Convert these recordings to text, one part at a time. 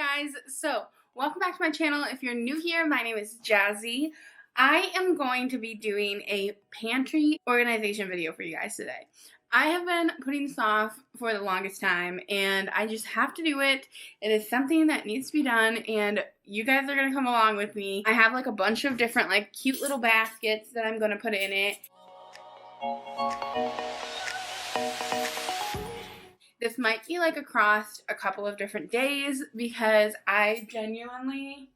guys, so welcome back to my channel. If you're new here, my name is Jazzy. I am going to be doing a pantry organization video for you guys today. I have been putting this off for the longest time and I just have to do it. It is something that needs to be done and you guys are going to come along with me. I have like a bunch of different like cute little baskets that I'm going to put in it. This might be like across a couple of different days because I genuinely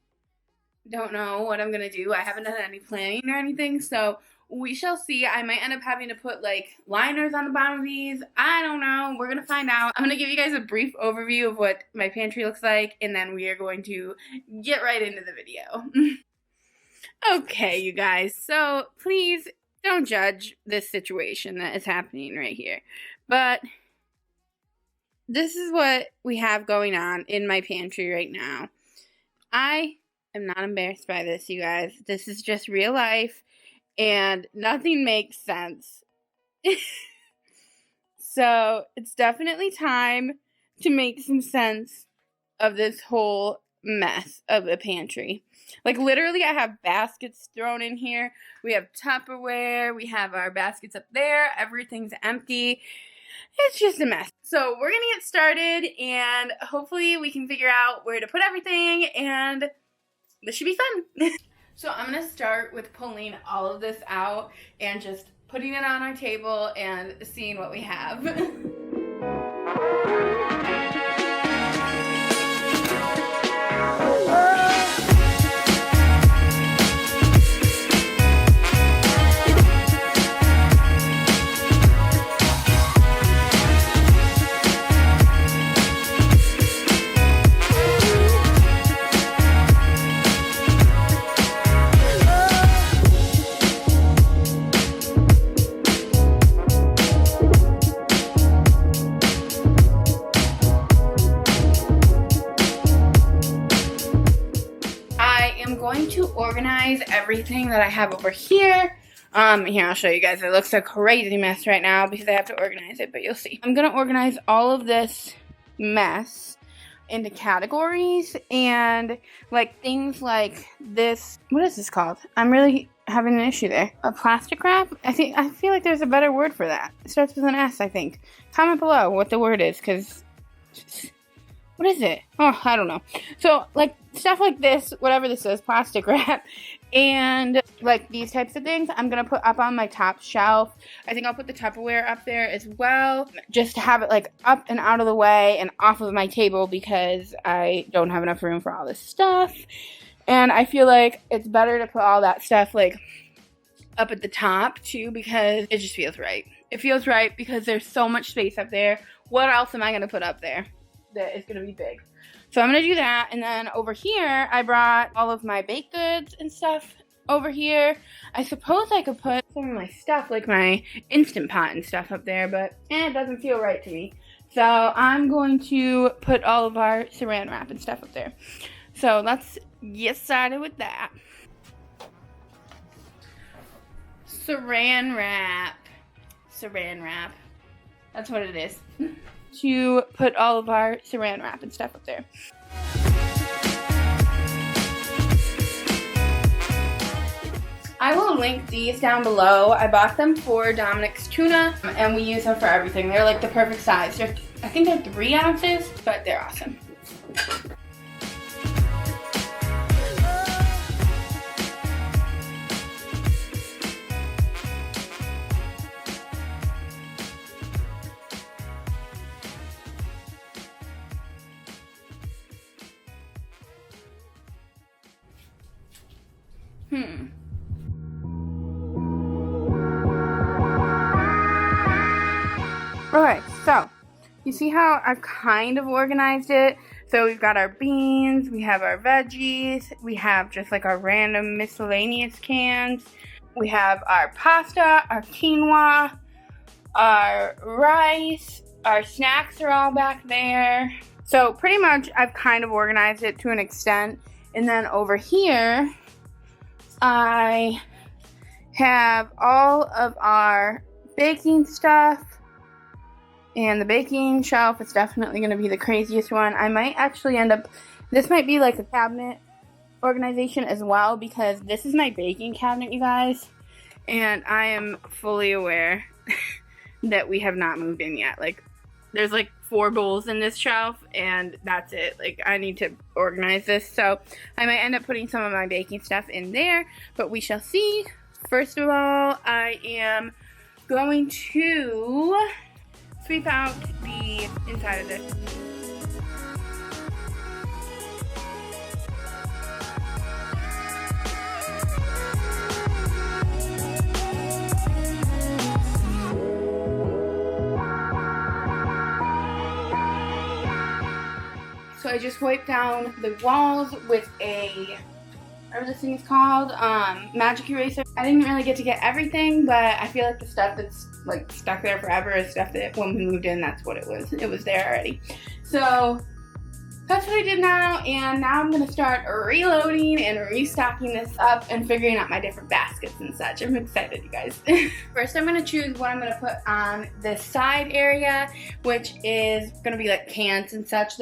don't know what I'm going to do. I haven't done any planning or anything, so we shall see. I might end up having to put like liners on the bottom of these. I don't know. We're going to find out. I'm going to give you guys a brief overview of what my pantry looks like, and then we are going to get right into the video. Okay, you guys. So please don't judge this situation that is happening right here. But this is what we have going on in my pantry right now. I am not embarrassed by this, you guys. This is just real life, and nothing makes sense. So it's definitely time to make some sense of this whole mess of a pantry. Like literally I have baskets thrown in here. We have Tupperware. We have our baskets up there. Everything's empty. It's just a mess. So we're going to get started and hopefully we can figure out where to put everything and this should be fun. So I'm going to start with pulling all of this out and just putting it on our table and seeing what we have. Going to organize everything that I have over here. Here, I'll show you guys. It looks a crazy mess right now because I have to organize it, but you'll see. I'm going to organize all of this mess into categories and like things like this. What is this called? I'm really having an issue there. A plastic wrap? I feel like there's a better word for that. It starts with an S, I think. Comment below what the word is, because what is it? Oh, I don't know. So, like, stuff like this, whatever this is, plastic wrap, and, like, these types of things, I'm going to put up on my top shelf. I think I'll put the Tupperware up there as well, just to have it, like, up and out of the way and off of my table because I don't have enough room for all this stuff. And I feel like it's better to put all that stuff, like, up at the top, too, because it just feels right. It feels right because there's so much space up there. What else am I going to put up there that is going to be big? So I'm going to do that, and then over here, I brought all of my baked goods and stuff over here. I suppose I could put some of my stuff, like my Instant Pot and stuff up there, but it doesn't feel right to me. So I'm going to put all of our saran wrap and stuff up there. So let's get started with that. Saran wrap. Saran wrap. That's what it is. To put all of our saran wrap and stuff up there. I will link these down below. I bought them for Dominic's tuna and we use them for everything. They're like the perfect size. I think they're 3 ounces, but they're awesome. Okay, so you see how I've kind of organized it? So we've got our beans, we have our veggies, we have just like our random miscellaneous cans, we have our pasta, our quinoa, our rice, our snacks are all back there. So pretty much I've kind of organized it to an extent. And then over here, I have all of our baking stuff, and the baking shelf is definitely going to be the craziest one. I might actually end up This might be like a cabinet organization as well, because this is my baking cabinet, you guys, and I am fully aware that we have not moved in yet. Like, there's like 4 bowls in this shelf and that's it. Like, I need to organize this, so I might end up putting some of my baking stuff in there, but we shall see. First of all, I am going to sweep out the inside of this. So I just wiped down the walls with a, whatever this thing is called, magic eraser. I didn't really get to get everything, but I feel like the stuff that's like stuck there forever is stuff that when we moved in, that's what it was. It was there already. So that's what I did now, and now I'm gonna start reloading and restocking this up and figuring out my different baskets and such. I'm excited, you guys. First, I'm gonna choose what I'm gonna put on this side area, which is gonna be like cans and such.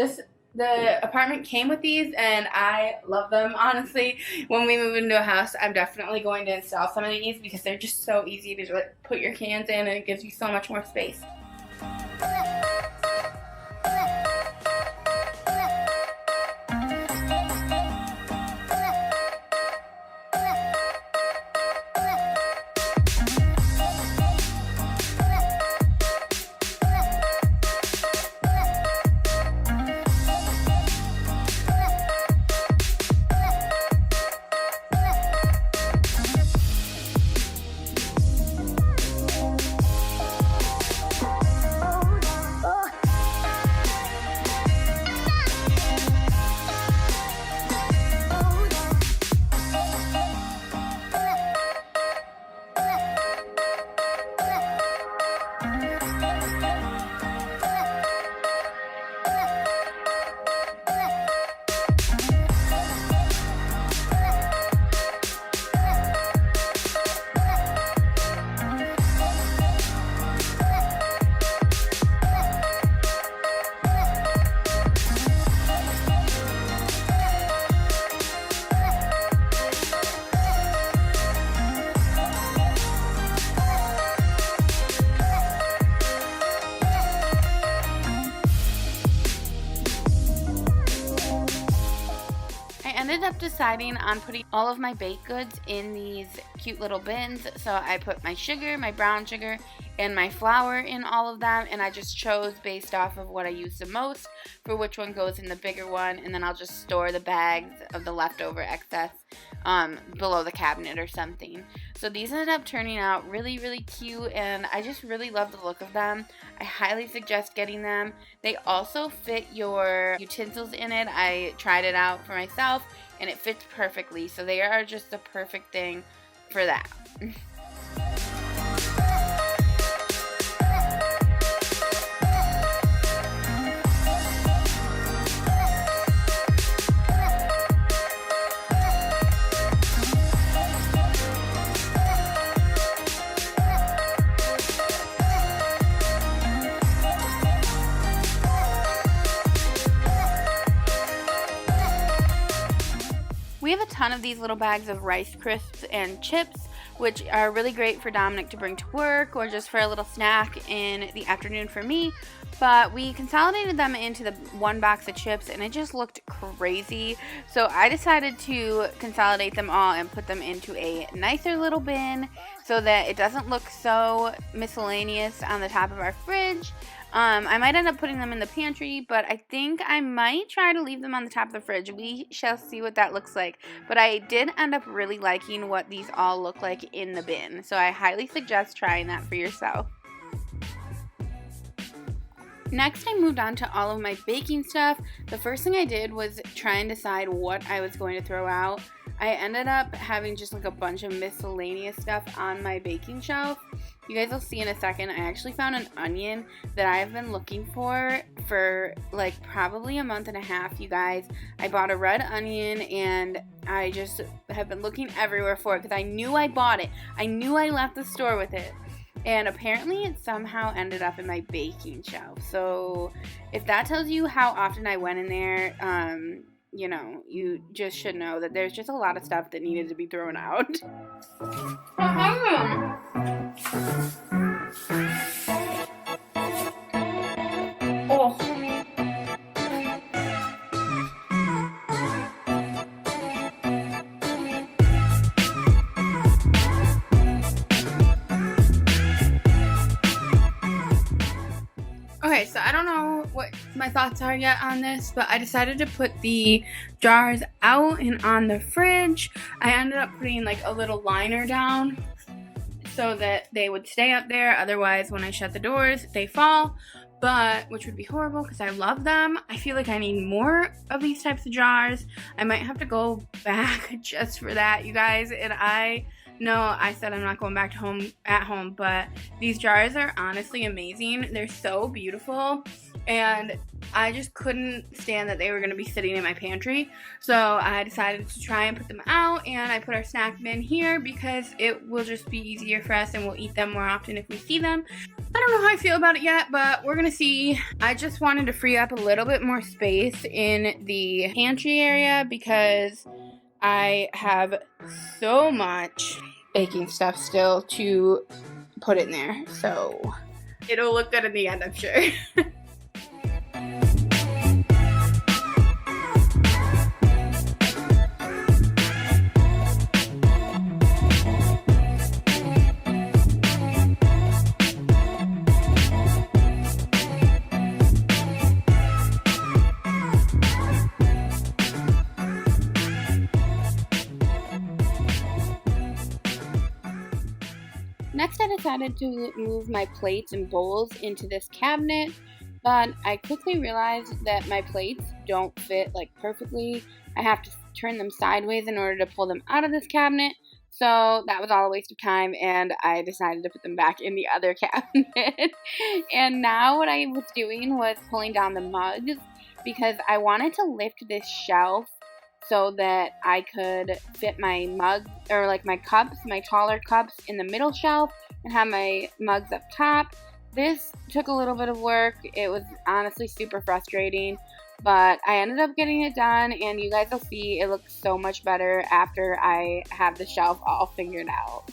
The apartment came with these and I love them, honestly. When we move into a house, I'm definitely going to install some of these because they're just so easy to like put your cans in, and it gives you so much more space. Ended up deciding on putting all of my baked goods in these cute little bins. So I put my sugar, my brown sugar, and my flour in all of them, and I just chose based off of what I use the most for which one goes in the bigger one, and then I'll just store the bags of the leftover excess below the cabinet or something. So these ended up turning out really, really cute, and I just really love the look of them. I highly suggest getting them. They also fit your utensils in it. I tried it out for myself and it fits perfectly, so they are just the perfect thing for that. We have a ton of these little bags of Rice Crisps and chips, which are really great for Dominic to bring to work or just for a little snack in the afternoon for me. But we consolidated them into the one box of chips and it just looked crazy. So I decided to consolidate them all and put them into a nicer little bin so that it doesn't look so miscellaneous on the top of our fridge. I might end up putting them in the pantry, but I think I might try to leave them on the top of the fridge. We shall see what that looks like. But I did end up really liking what these all look like in the bin, so I highly suggest trying that for yourself. Next, I moved on to all of my baking stuff. The first thing I did was try and decide what I was going to throw out. I ended up having just like a bunch of miscellaneous stuff on my baking shelf. You guys will see in a second. I actually found an onion that I've been looking for like probably a month and a half, you guys. I bought a red onion and I just have been looking everywhere for it because I knew I bought it. I knew I left the store with it. And apparently it somehow ended up in my baking shelf. So if that tells you how often I went in there, you know, you just should know that there's just a lot of stuff that needed to be thrown out. Oh. Okay, so I don't know what my thoughts are yet on this, but I decided to put the jars out and on the fridge. I ended up putting like a little liner down so that they would stay up there. Otherwise, when I shut the doors, they fall, but which would be horrible because I love them. I feel like I need more of these types of jars. I might have to go back just for that, you guys. And I know I said I'm not going back to at home, but these jars are honestly amazing. They're so beautiful, and I just couldn't stand that they were going to be sitting in my pantry. So I decided to try and put them out, and I put our snack bin here because it will just be easier for us and we'll eat them more often if we see them. I don't know how I feel about it yet, but we're going to see. I just wanted to free up a little bit more space in the pantry area because I have so much baking stuff still to put in there. So it'll look good in the end, I'm sure. Next, I decided to move my plates and bowls into this cabinet, but I quickly realized that my plates don't fit like perfectly. I have to turn them sideways in order to pull them out of this cabinet, so that was all a waste of time, and I decided to put them back in the other cabinet. And now what I was doing was pulling down the mugs because I wanted to lift this shelf so that I could fit my mugs, or like my cups, my taller cups in the middle shelf and have my mugs up top. This took a little bit of work. It was honestly super frustrating, but I ended up getting it done, and you guys will see it looks so much better after I have the shelf all figured out.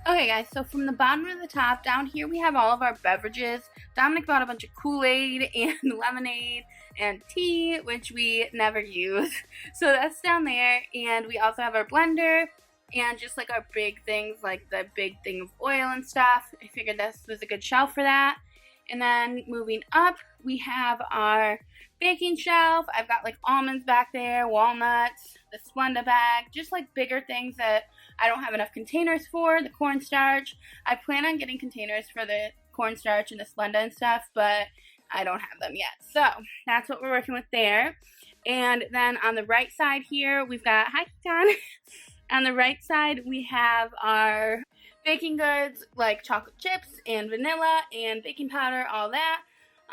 Okay guys, so from the bottom to the top, down here we have all of our beverages. Dominic bought a bunch of Kool-Aid and lemonade and tea, which we never use. So that's down there, and we also have our blender and just like our big things, like the big thing of oil and stuff. I figured this was a good shelf for that. And then moving up, we have our baking shelf. I've got like almonds back there, walnuts, the Splenda bag, just like bigger things that I don't have enough containers for. The cornstarch. I plan on getting containers for the cornstarch and the Splenda and stuff, but I don't have them yet. So that's what we're working with there. And then on the right side here, we've got, hi John. On the right side, we have our baking goods like chocolate chips and vanilla and baking powder, all that.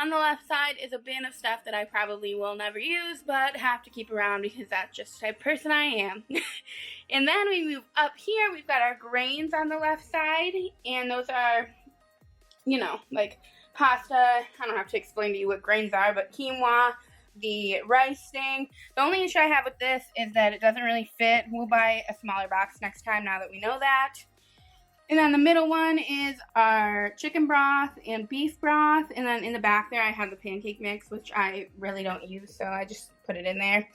On the left side is a bin of stuff that I probably will never use, but have to keep around because that's just the type of person I am. And then we move up here, we've got our grains on the left side, and those are, you know, like pasta. I don't have to explain to you what grains are, but quinoa, the rice thing. The only issue I have with this is that it doesn't really fit. We'll buy a smaller box next time now that we know that. And then the middle one is our chicken broth and beef broth. And then in the back there, I have the pancake mix, which I really don't use, so I just put it in there.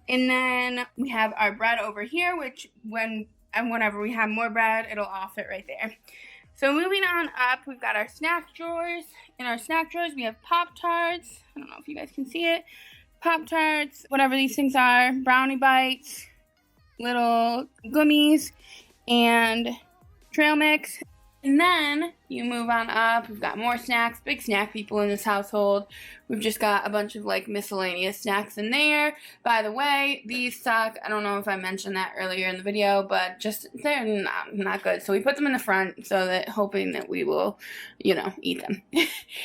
And then we have our bread over here, which whenever we have more bread, it'll all fit right there. So moving on up, we've got our snack drawers. In our snack drawers, we have Pop-Tarts. I don't know if you guys can see it. Pop-Tarts, whatever these things are, brownie bites, little gummies, and trail mix. And then you move on up. We've got more snacks, big snack people in this household. We've just got a bunch of like miscellaneous snacks in there. By the way, these suck. I don't know if I mentioned that earlier in the video, but just they're not good. So we put them in the front so that hoping that we will, you know, eat them.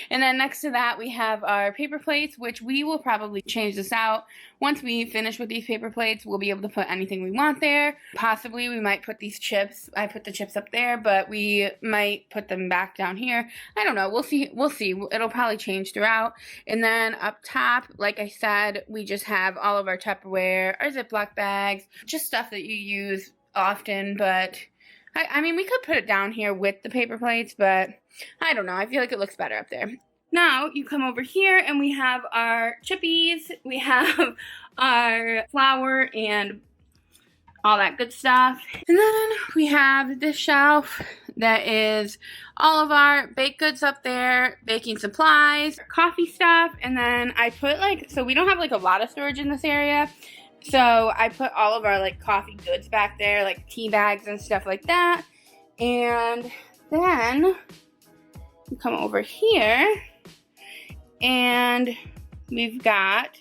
And then next to that we have our paper plates, which we will probably change this out. Once we finish with these paper plates, we'll be able to put anything we want there. Possibly we might put these chips. I put the chips up there, but we might put them back down here. I don't know. We'll see. We'll see. It'll probably change throughout. And then up top, like I said, we just have all of our Tupperware, our Ziploc bags, just stuff that you use often. But I mean, we could put it down here with the paper plates, but I don't know. I feel like it looks better up there. Now you come over here and we have our chippies, we have our flour and all that good stuff. And then we have this shelf that is all of our baked goods up there, baking supplies, coffee stuff, and then I put like, so we don't have like a lot of storage in this area, so I put all of our like coffee goods back there, like tea bags and stuff like that. And then you come over here and we've got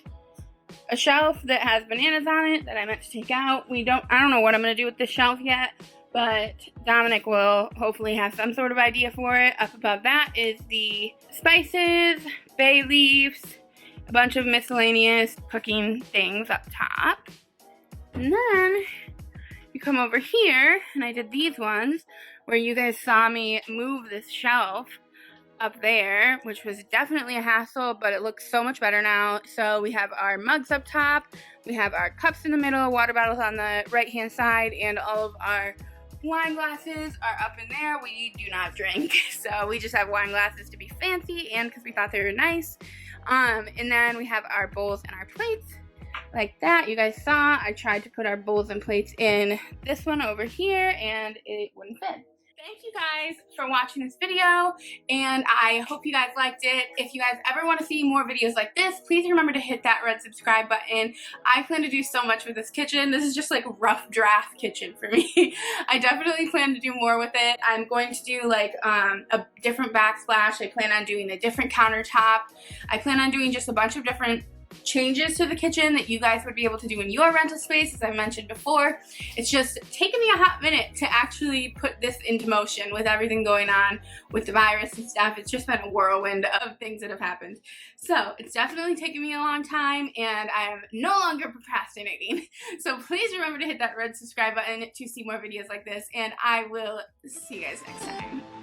a shelf that has bananas on it that I meant to take out. I don't know what I'm going to do with this shelf yet, but Dominic will hopefully have some sort of idea for it. Up above that is the spices, bay leaves, a bunch of miscellaneous cooking things up top. And then you come over here, and I did these ones where you guys saw me move this shelf up there, which was definitely a hassle, but it looks so much better now. So we have our mugs up top, we have our cups in the middle, water bottles on the right hand side, and all of our wine glasses are up in there. We do not drink, so we just have wine glasses to be fancy and because we thought they were nice. And then we have our bowls and our plates like that. You guys saw I tried to put our bowls and plates in this one over here and it wouldn't fit. Thank you guys for watching this video, and I hope you guys liked it. If you guys ever want to see more videos like this, please remember to hit that red subscribe button. I plan to do so much with this kitchen. This is just like rough draft kitchen for me. I definitely plan to do more with it. I'm going to do like a different backsplash. I plan on doing a different countertop. I plan on doing just a bunch of different changes to the kitchen that you guys would be able to do in your rental space, as I mentioned before. It's just taken me a hot minute to actually put this into motion with everything going on with the virus and stuff. It's just been a whirlwind of things that have happened. So it's definitely taken me a long time and I am no longer procrastinating. So please remember to hit that red subscribe button to see more videos like this, and I will see you guys next time.